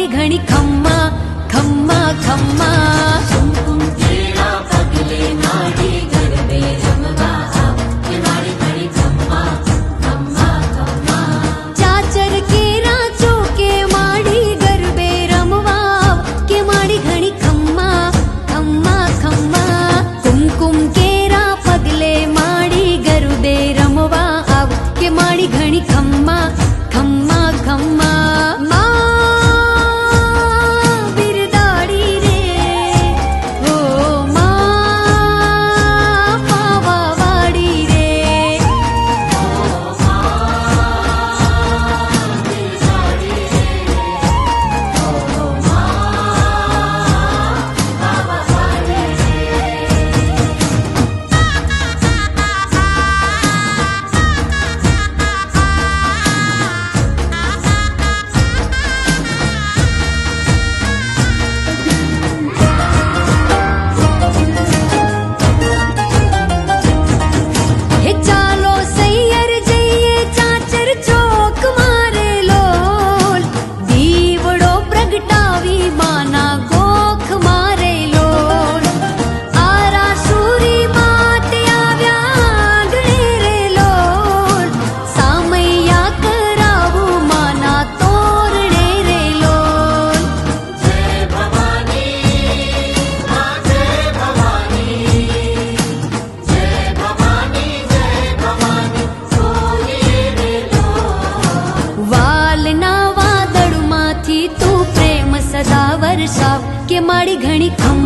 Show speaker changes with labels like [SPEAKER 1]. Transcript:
[SPEAKER 1] माड़ी घणी खम्मा खम्मा खम्मा
[SPEAKER 2] कुमकुम केरा पगले माड़ी गरबे रमवा आव के माड़ी घणी खम्मा खम्मा खम्मा
[SPEAKER 1] चाचर केरा चौके माड़ी गरबे रमवा आव के माड़ी घणी खम्मा खम्मा खम्मा कुमकुम केरा पगले माड़ी गरबे रमवा आव के माड़ी घणी खम्मा खम्मा खम्मा के माड़ी घणी खम्मा